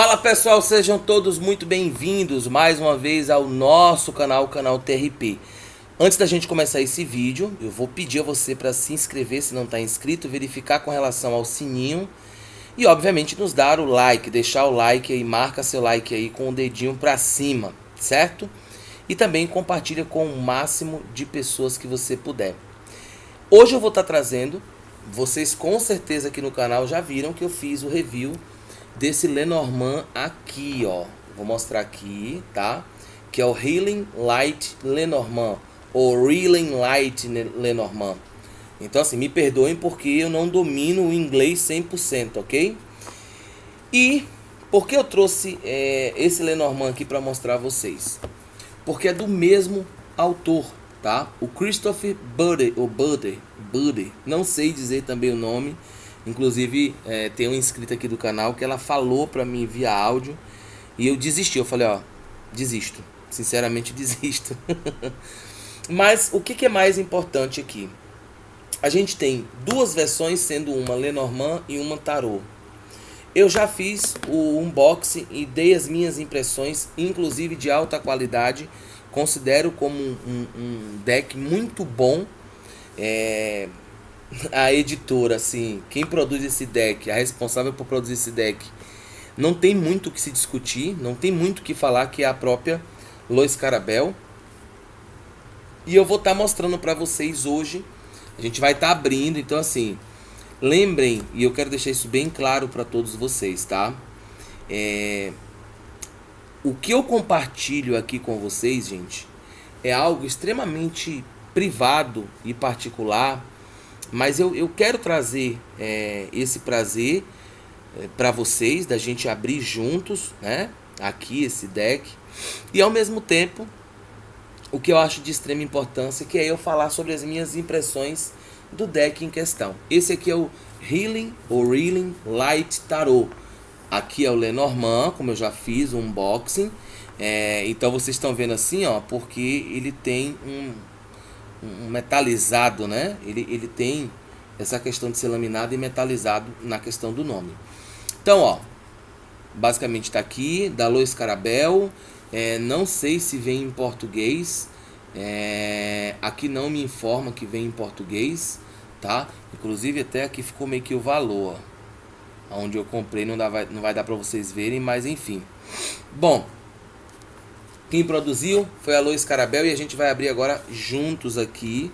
Fala pessoal, sejam todos muito bem-vindos mais uma vez ao nosso canal, o canal TRP. Antes da gente começar esse vídeo, eu vou pedir a você para se inscrever se não está inscrito, verificar com relação ao sininho e obviamente nos dar o like, deixar o like aí, marca seu like aí com o dedinho para cima, certo? E também compartilha com o máximo de pessoas que você puder. Hoje eu vou estar trazendo, vocês com certeza aqui no canal já viram que eu fiz o review desse Lenormand aqui, ó. Vou mostrar aqui, tá? Que é o Healing Light Lenormand, ou Reeling Light Lenormand. Então assim, me perdoem porque eu não domino o inglês 100%, ok? E por que eu trouxe esse Lenormand aqui para mostrar a vocês? Porque é do mesmo autor, tá? O Christopher Budde, ou Budde, não sei dizer também o nome. Inclusive tem uma inscrita aqui do canal que ela falou pra mim via áudio e eu desisti. Eu falei, ó, desisto, sinceramente desisto. Mas o que é mais importante aqui? A gente tem duas versões, sendo uma Lenormand e uma Tarot. Eu já fiz o unboxing e dei as minhas impressões, inclusive de alta qualidade. Considero como um deck muito bom. A editora, assim, quem produz esse deck, a responsável por produzir esse deck, não tem muito o que se discutir, não tem muito o que falar, que é a própria Lois Carabel. E eu vou estar mostrando para vocês hoje. A gente vai estar abrindo, então assim, lembrem, e eu quero deixar isso bem claro para todos vocês, tá? O que eu compartilho aqui com vocês, gente, é algo extremamente privado e particular. Mas eu quero trazer esse prazer para vocês, da gente abrir juntos, né? Aqui esse deck. E ao mesmo tempo, o que eu acho de extrema importância, que é eu falar sobre as minhas impressões do deck em questão. Esse aqui é o Healing ou Reeling Light Tarot. Aqui é o Lenormand, como eu já fiz um unboxing. Então vocês estão vendo assim, ó, porque ele tem um metalizado, né? Ele tem essa questão de ser laminado e metalizado na questão do nome. Então, ó, basicamente está aqui, da Lois Carabel. Não sei se vem em português. Aqui não me informa que vem em português, tá? Inclusive até aqui ficou meio que o valor, ó. Onde eu comprei não vai dar para vocês verem, mas enfim. Bom, quem produziu foi a Lois Carabel e a gente vai abrir agora juntos aqui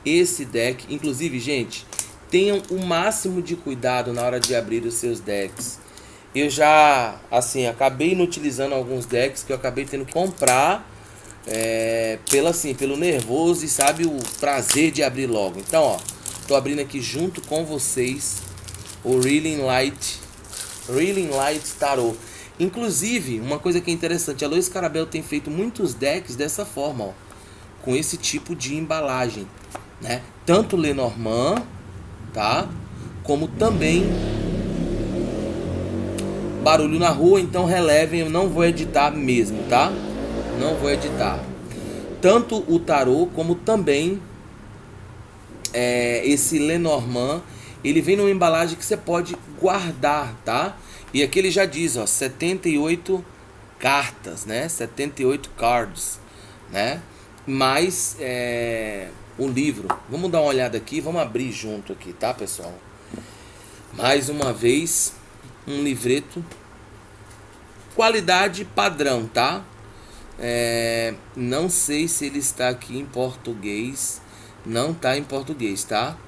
esse deck. Inclusive, gente, tenham o máximo de cuidado na hora de abrir os seus decks. Eu já, assim, acabei inutilizando alguns decks que eu acabei tendo que comprar pelo nervoso e, sabe, o prazer de abrir logo. Então, ó, tô abrindo aqui junto com vocês o Reeling Light Tarot. Inclusive, uma coisa que é interessante, a Lois Carabel tem feito muitos decks dessa forma, ó, com esse tipo de embalagem, né? Tanto Lenormand, tá? Como também barulho na rua, então relevem, eu não vou editar mesmo, tá? Não vou editar. Tanto o Tarot como também esse Lenormand, ele vem numa embalagem que você pode guardar, tá? E aqui ele já diz, ó, 78 cartas, né? 78 cards, né? Mais o livro. Vamos dar uma olhada aqui, vamos abrir junto aqui, tá, pessoal? Mais uma vez, um livreto. Qualidade padrão, tá? Não sei se ele está aqui em português. Não tá em português, tá?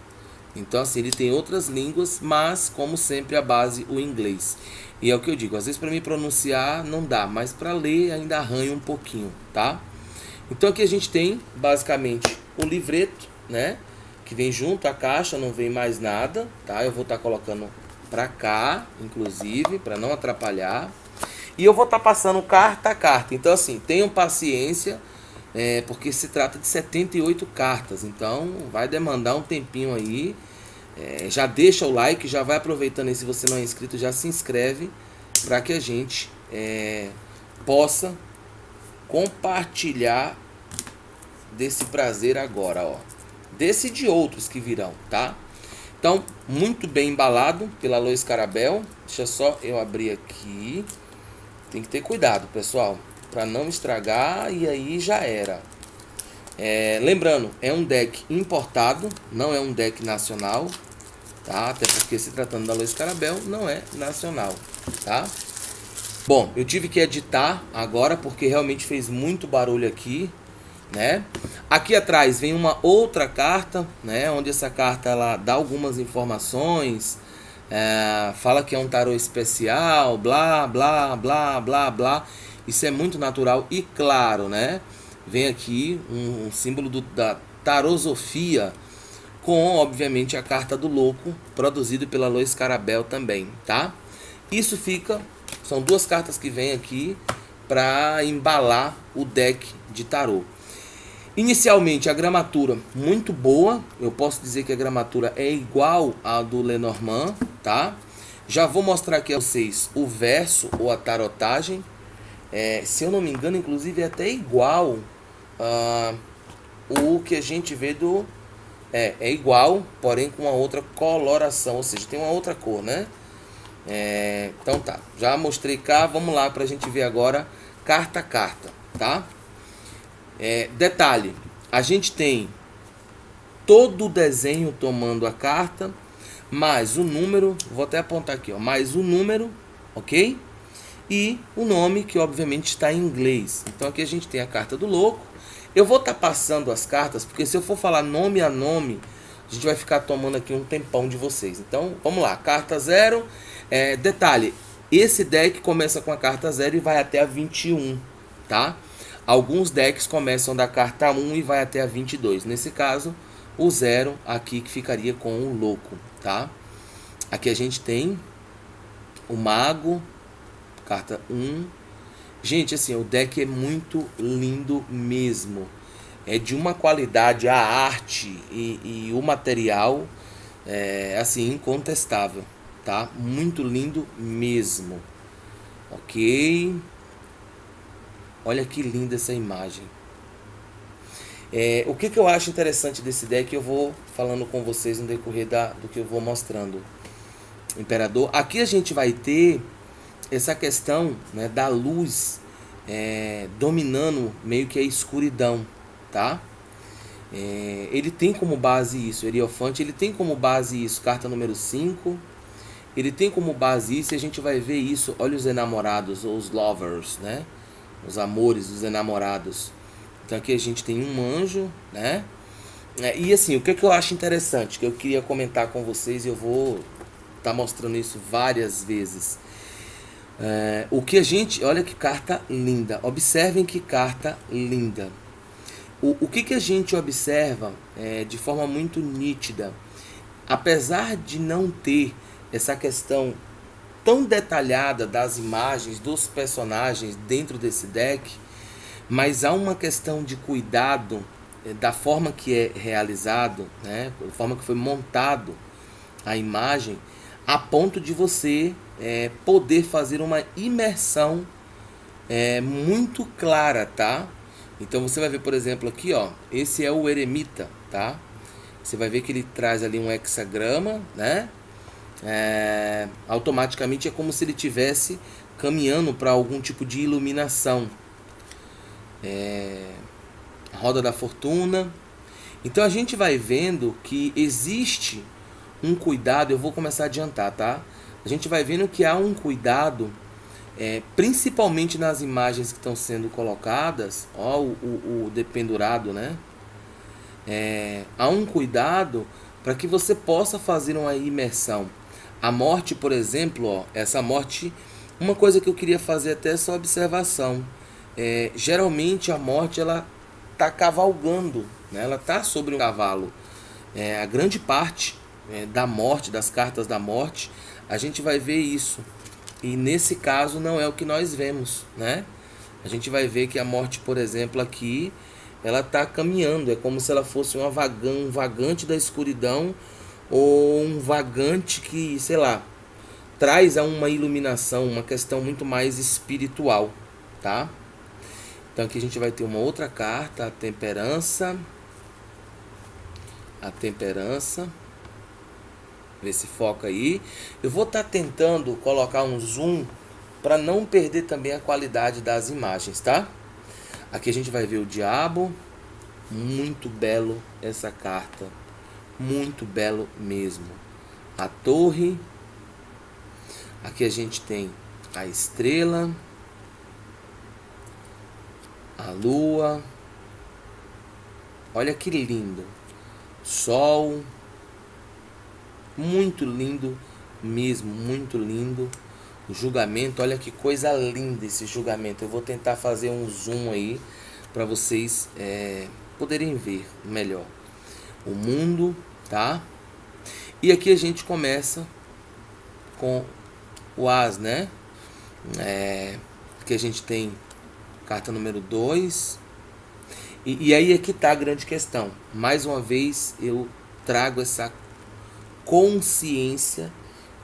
Então assim, ele tem outras línguas, mas como sempre a base o inglês. E é o que eu digo, às vezes para me pronunciar não dá, mas para ler ainda arranha um pouquinho, tá? Então aqui a gente tem basicamente o livreto, né? Que vem junto à caixa, não vem mais nada, tá? Eu vou estar colocando para cá, inclusive, para não atrapalhar. E eu vou estar passando carta a carta. Então assim, tenham paciência, porque se trata de 78 cartas, então vai demandar um tempinho aí. Já deixa o like, já vai aproveitando aí, se você não é inscrito, já se inscreve para que a gente possa compartilhar desse prazer agora, ó, desse e de outros que virão, tá? Então, muito bem embalado pela Lois Carabel. Deixa só eu abrir aqui. Tem que ter cuidado, pessoal, para não estragar e aí já era. Lembrando, é um deck importado, não é um deck nacional, tá? Até porque se tratando da Luiz Carabel, não é nacional, tá? Bom, eu tive que editar agora porque realmente fez muito barulho aqui, né? Aqui atrás vem uma outra carta, né? Onde essa carta ela dá algumas informações, fala que é um tarô especial, blá, blá, blá, blá, blá. Isso é muito natural e claro, né? Vem aqui um símbolo da tarosofia com, obviamente, a carta do louco, produzido pela Luiz Carabel também, tá? Isso fica, são duas cartas que vem aqui para embalar o deck de tarô. Inicialmente a gramatura muito boa, eu posso dizer que a gramatura é igual à do Lenormand, tá? Já vou mostrar aqui a vocês o verso ou a tarotagem, se eu não me engano, inclusive é até igual o que a gente vê do... É igual, porém com uma outra coloração, ou seja, tem uma outra cor, né? Então tá, já mostrei cá, vamos lá pra gente ver agora carta a carta, tá? Detalhe, a gente tem todo o desenho tomando a carta, mais o número, vou até apontar aqui, ó, mais o número, ok? E o nome, que obviamente está em inglês. Então aqui a gente tem a carta do louco. Eu vou estar passando as cartas, porque se eu for falar nome a nome, a gente vai ficar tomando aqui um tempão de vocês. Então vamos lá, carta 0. Detalhe, esse deck começa com a carta 0 e vai até a 21, tá? Alguns decks começam da carta 1 e vai até a 22. Nesse caso, o 0 aqui que ficaria com o louco, tá? Aqui a gente tem o mago, carta 1. Gente, assim, o deck é muito lindo mesmo. É de uma qualidade, a arte e o material assim, incontestável, tá? Muito lindo mesmo. Ok. Olha que linda essa imagem. O que eu acho interessante desse deck, eu vou falando com vocês no decorrer do que eu vou mostrando. Imperador. Aqui a gente vai ter essa questão, né, da luz dominando meio que a escuridão, tá? Ele tem como base isso, Hierophante, ele tem como base isso, carta número 5. Ele tem como base isso e a gente vai ver isso, olha os enamorados, ou os lovers, né? Os amores, os enamorados. Então aqui a gente tem um anjo, né? E assim, o que eu acho interessante, que eu queria comentar com vocês, e eu vou estar mostrando isso várias vezes. O que a gente... Olha que carta linda. Observem que carta linda. O que a gente observa de forma muito nítida. Apesar de não ter essa questão tão detalhada das imagens dos personagens dentro desse deck, mas há uma questão de cuidado da forma que é realizado, né, da forma que foi montado a imagem, a ponto de você poder fazer uma imersão muito clara, tá? Então você vai ver, por exemplo, aqui, ó, esse é o eremita, tá? Você vai ver que ele traz ali um hexagrama, né? Automaticamente é como se ele estivesse caminhando para algum tipo de iluminação. A roda da fortuna. Então a gente vai vendo que existe um cuidado, eu vou começar a adiantar, tá? A gente vai vendo que há um cuidado, principalmente nas imagens que estão sendo colocadas, ó, o dependurado, né? Há um cuidado para que você possa fazer uma imersão. A morte, por exemplo, ó, essa morte, uma coisa que eu queria fazer até essa observação, geralmente a morte ela está cavalgando, né? Ela está sobre um cavalo. A grande parte da morte, das cartas da morte, a gente vai ver isso. E nesse caso não é o que nós vemos, né? A gente vai ver que a morte, por exemplo, aqui, ela está caminhando. É como se ela fosse um vagante da escuridão, ou um vagante que, sei lá, traz a uma iluminação, uma questão muito mais espiritual, tá? Então aqui a gente vai ter uma outra carta, a temperança. A temperança. Vê se foca aí. Eu vou estar tentando colocar um zoom para não perder também a qualidade das imagens, tá? Aqui a gente vai ver o diabo. Muito belo essa carta. Muito belo mesmo. A torre. Aqui a gente tem a estrela. A lua. Olha que lindo. Sol. Muito lindo mesmo, muito lindo. O julgamento, olha que coisa linda esse julgamento. Eu vou tentar fazer um zoom aí para vocês poderem ver melhor. O mundo, tá? E aqui a gente começa com o as, né? Aqui a gente tem carta número 2. E aí é que tá a grande questão. Mais uma vez eu trago essa consciência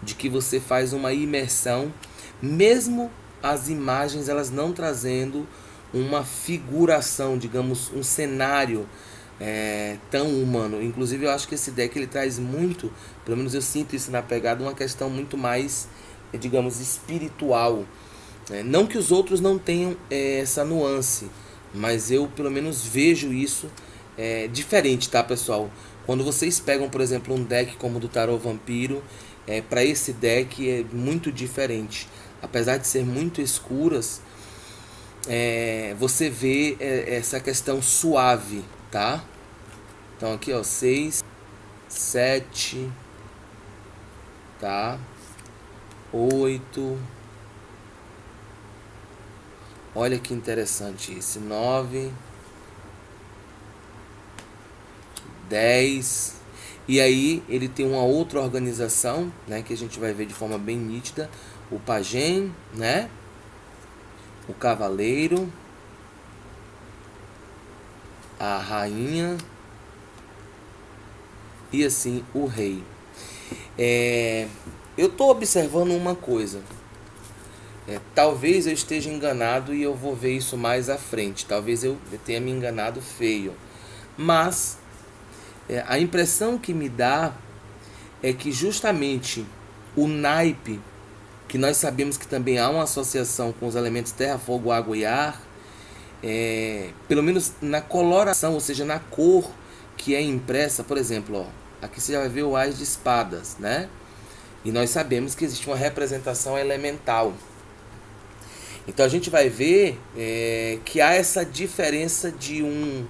de que você faz uma imersão, mesmo as imagens elas não trazendo uma figuração, digamos, um cenário tão humano. Inclusive eu acho que esse deck ele traz muito, pelo menos eu sinto isso na pegada, uma questão muito mais, digamos, espiritual. Não que os outros não tenham essa nuance, mas eu pelo menos vejo isso diferente, tá, pessoal? Quando vocês pegam, por exemplo, um deck como o do Tarô Vampiro, para esse deck é muito diferente. Apesar de ser muito escuras, você vê essa questão suave, tá? Então aqui, ó, 6, 7, tá? 8. Olha que interessante esse 9, 10. E aí ele tem uma outra organização, né, que a gente vai ver de forma bem nítida. O pajem, né? O cavaleiro, a rainha e assim o rei. Eu estou observando uma coisa. Talvez eu esteja enganado e eu vou ver isso mais à frente. Talvez eu tenha me enganado feio. Mas a impressão que me dá é que justamente o naipe, que nós sabemos que também há uma associação com os elementos terra, fogo, água e ar, pelo menos na coloração, ou seja, na cor que é impressa, por exemplo, ó, aqui você já vai ver o as de espadas, né? E nós sabemos que existe uma representação elemental. Então a gente vai ver que há essa diferença de um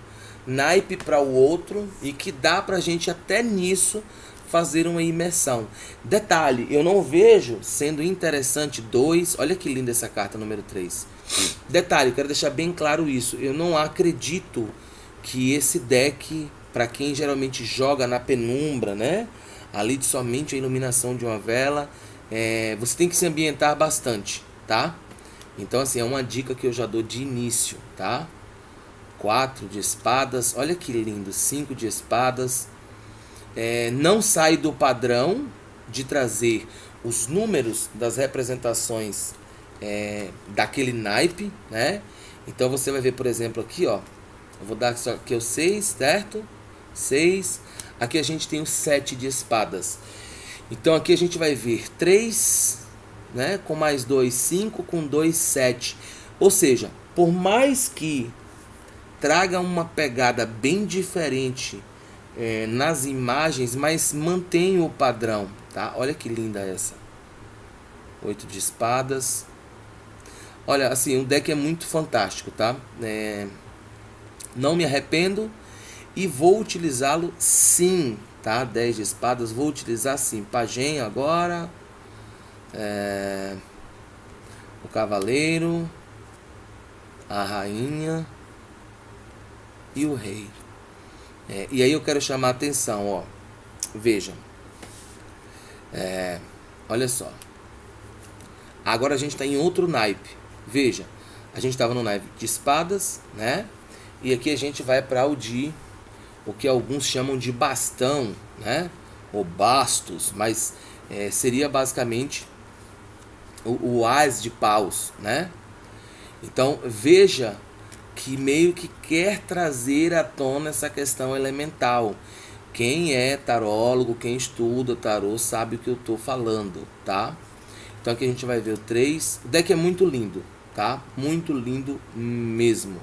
naipe para o outro e que dá pra gente até nisso fazer uma imersão. Detalhe, eu não vejo sendo interessante 2, olha que linda essa carta número 3. Detalhe, eu quero deixar bem claro isso, eu não acredito que esse deck, para quem geralmente joga na penumbra, né, ali de somente a iluminação de uma vela, você tem que se ambientar bastante, tá? Então assim, é uma dica que eu já dou de início, tá? 4 de espadas, olha que lindo, 5 de espadas. Não sai do padrão de trazer os números das representações daquele naipe, né? Então você vai ver, por exemplo, aqui, ó, eu vou dar só aqui o 6, certo? 6. Aqui a gente tem o 7 de espadas. Então aqui a gente vai ver 3, né, com mais 2, 5, com 2, 7. Ou seja, por mais que traga uma pegada bem diferente nas imagens, mas mantém o padrão, tá? Olha que linda essa. 8 de espadas. Olha, assim, o deck é muito fantástico, tá? Não me arrependo e vou utilizá-lo sim, tá? 10 de espadas, vou utilizar sim. Pajem agora. O cavaleiro. A rainha. E o rei. E aí eu quero chamar a atenção, ó. Veja. Olha só. Agora a gente está em outro naipe. Veja. A gente estava no naipe de espadas, né? E aqui a gente vai para o que alguns chamam de bastão, né? Ou bastos, mas seria basicamente o as de paus, né? Então veja que meio que quer trazer à tona essa questão elemental. Quem é tarólogo, quem estuda tarô, sabe o que eu estou falando, tá? Então aqui a gente vai ver o 3. O deck é muito lindo, tá? Muito lindo mesmo.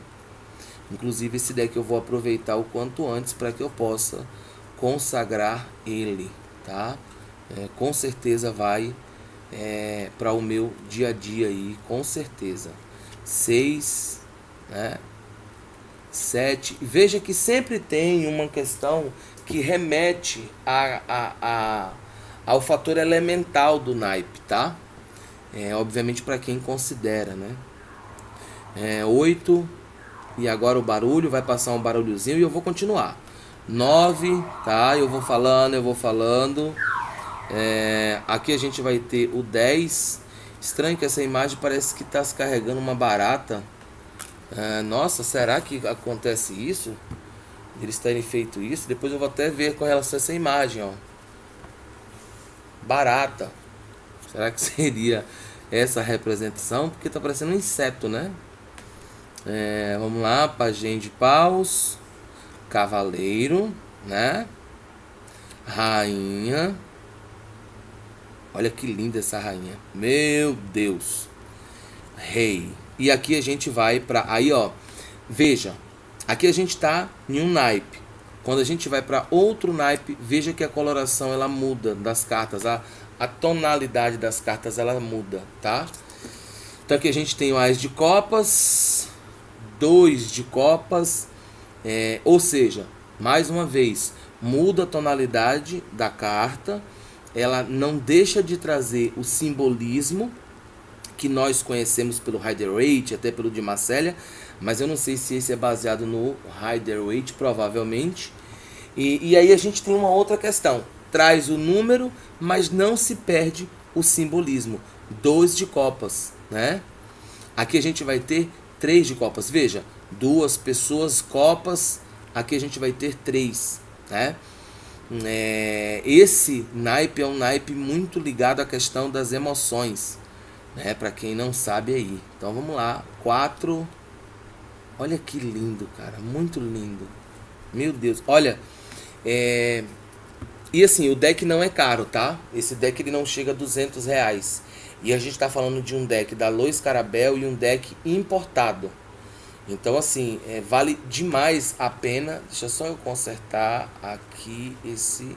Inclusive esse deck eu vou aproveitar o quanto antes para que eu possa consagrar ele, tá? Com certeza vai para o meu dia a dia aí, com certeza. 6, né? 7. Veja que sempre tem uma questão que remete ao fator elemental do naipe, tá? Obviamente para quem considera, né? 8. E agora o barulho, vai passar um barulhozinho e eu vou continuar. 9, tá? Eu vou falando. Aqui a gente vai ter o 10. Estranho que essa imagem parece que está se carregando uma barata. Nossa, será que acontece isso? Eles terem feito isso? Depois eu vou até ver com relação a essa imagem, ó. Barata. Será que seria essa representação? Porque tá parecendo um inseto, né? Vamos lá, pajem de paus, cavaleiro, né? Rainha. Olha que linda essa rainha. Meu Deus. Rei. E aqui a gente vai para... Aí, ó. Veja. Aqui a gente tá em um naipe. Quando a gente vai para outro naipe, veja que a coloração ela muda das cartas. A tonalidade das cartas ela muda, tá? Então aqui a gente tem o Ás de Copas, 2 de Copas. Ou seja, mais uma vez, muda a tonalidade da carta. Ela não deixa de trazer o simbolismo que nós conhecemos pelo Rider-Waite, até pelo de Marselha, mas eu não sei se esse é baseado no Rider-Waite, provavelmente. E aí a gente tem uma outra questão. Traz o número, mas não se perde o simbolismo. 2 de copas, né? Aqui a gente vai ter 3 de copas. Veja, 2 pessoas, copas. Aqui a gente vai ter 3, né? Esse naipe é um naipe muito ligado à questão das emoções, né? Para quem não sabe aí. Então vamos lá. 4. Olha que lindo, cara. Muito lindo. Meu Deus. Olha. E assim, o deck não é caro, tá? Esse deck ele não chega a R$200. E a gente tá falando de um deck da Lois Carabel e um deck importado. Então assim, vale demais a pena. Deixa só eu consertar aqui esse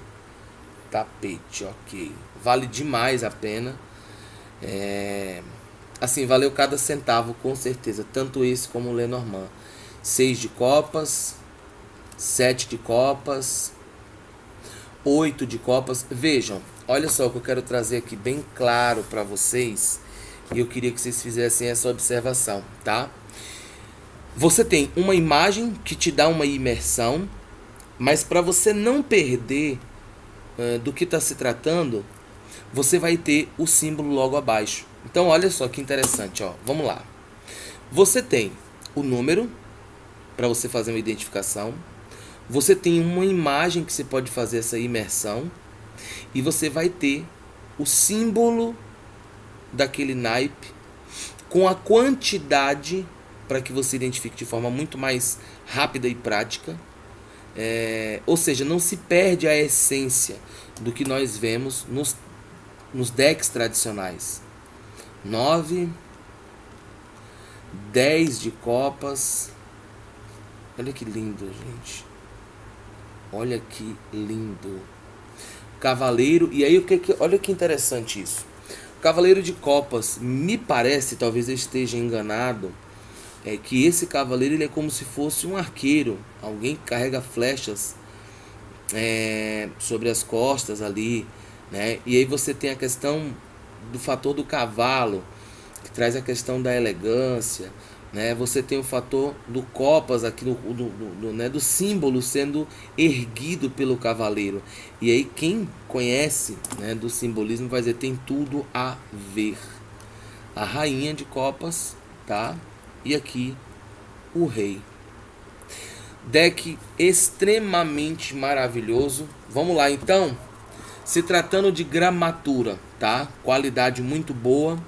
tapete, ok. Vale demais a pena. Assim, valeu cada centavo, com certeza. Tanto esse como o Lenormand. 6 de copas, 7 de copas, 8 de copas. Vejam, olha só o que eu quero trazer aqui bem claro para vocês. E eu queria que vocês fizessem essa observação, tá? Você tem uma imagem que te dá uma imersão, mas para você não perder do que está se tratando, você vai ter o símbolo logo abaixo. Então olha só que interessante, ó. Vamos lá. Você tem o número para você fazer uma identificação. Você tem uma imagem que você pode fazer essa imersão. E você vai ter o símbolo daquele naipe com a quantidade para que você identifique de forma muito mais rápida e prática. Ou seja, não se perde a essência do que nós vemos nos decks tradicionais. 9, 10 de copas. Olha que lindo, gente. Olha que lindo. Cavaleiro. E aí, olha que interessante isso. O Cavaleiro de Copas, me parece, talvez eu esteja enganado, que esse cavaleiro ele é como se fosse um arqueiro. Alguém que carrega flechas sobre as costas ali, né? E aí você tem a questão do fator do cavalo, que traz a questão da elegância, né? Você tem o fator do copas aqui, do símbolo sendo erguido pelo cavaleiro. E aí quem conhece, né, do simbolismo vai dizer, tem tudo a ver. A rainha de copas, tá? E aqui o rei. Deck extremamente maravilhoso. Vamos lá então. Se tratando de gramatura, tá? Qualidade muito boa.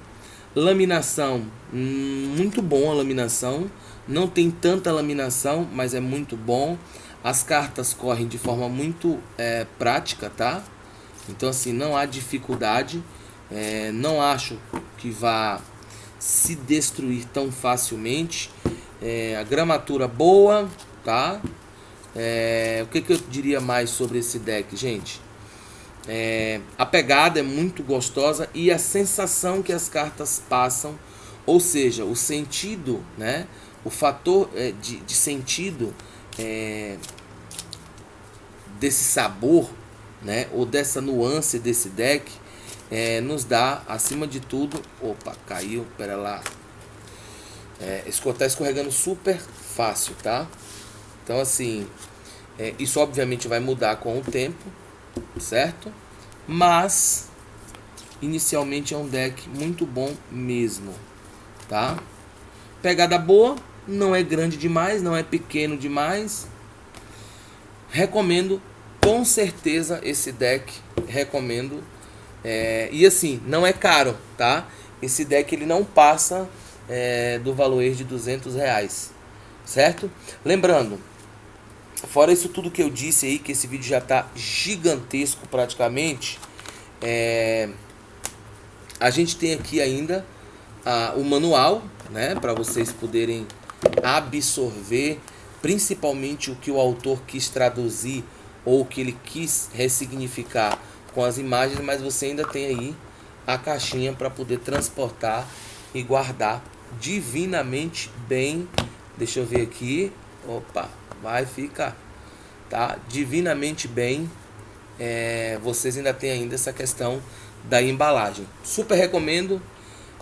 Laminação, muito bom a laminação. Não tem tanta laminação, mas é muito bom. As cartas correm de forma muito prática, tá? Então assim, não há dificuldade. Não acho que vá se destruir tão facilmente. A gramatura boa, tá? O que eu diria mais sobre esse deck, gente? A pegada é muito gostosa e a sensação que as cartas passam, ou seja, o sentido, né? O fator de sentido desse sabor, né? Ou dessa nuance desse deck nos dá, acima de tudo... Opa, caiu, pera lá. Tá escorregando super fácil, tá? Então assim, isso obviamente vai mudar com o tempo, certo? Mas inicialmente é um deck muito bom mesmo, tá? Pegada boa, não é grande demais, não é pequeno demais. Recomendo com certeza esse deck, recomendo. E assim, não é caro, tá? Esse deck ele não passa do valor de R$200, certo? Lembrando, fora isso tudo que eu disse aí, que esse vídeo já tá gigantesco praticamente, a gente tem aqui ainda o manual, né, para vocês poderem absorver principalmente o que o autor quis traduzir ou o que ele quis ressignificar com as imagens, mas você ainda tem aí a caixinha para poder transportar e guardar divinamente bem. Deixa eu ver aqui. Opa, vai ficar, tá? Divinamente bem. Vocês ainda tem ainda essa questão da embalagem. Super recomendo,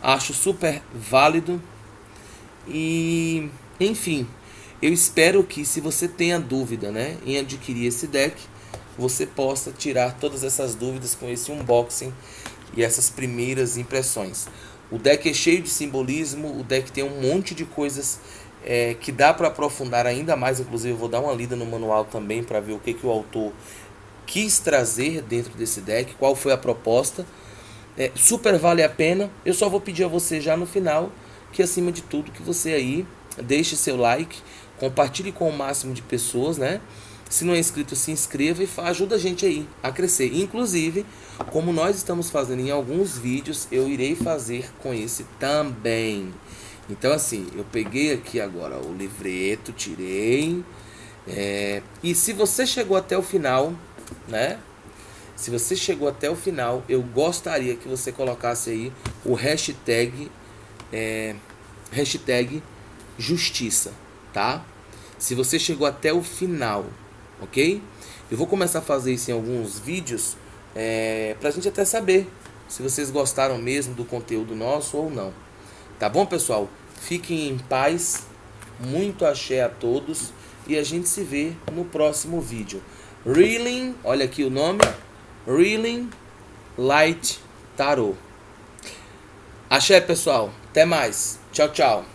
acho super válido. E enfim, eu espero que, se você tenha dúvida, né, em adquirir esse deck, você possa tirar todas essas dúvidas com esse unboxing e essas primeiras impressões. O deck é cheio de simbolismo, o deck tem um monte de coisas que dá para aprofundar ainda mais. Inclusive eu vou dar uma lida no manual também para ver o que o autor quis trazer dentro desse deck, qual foi a proposta. Super vale a pena. Eu só vou pedir a você já no final que, acima de tudo, que você aí deixe seu like, compartilhe com o máximo de pessoas, né? Se não é inscrito, se inscreva e ajuda a gente aí a crescer. Inclusive, como nós estamos fazendo em alguns vídeos, eu irei fazer com esse também. Então assim, eu peguei aqui agora o livreto, tirei. E se você chegou até o final, né? Se você chegou até o final, eu gostaria que você colocasse aí o hashtag justiça, tá? Se você chegou até o final, ok? Eu vou começar a fazer isso em alguns vídeos, pra gente até saber se vocês gostaram mesmo do conteúdo nosso ou não. Tá bom, pessoal? Fiquem em paz, muito axé a todos e a gente se vê no próximo vídeo. Reeling, olha aqui o nome, Reeling Light Tarot. Axé, pessoal. Até mais. Tchau, tchau.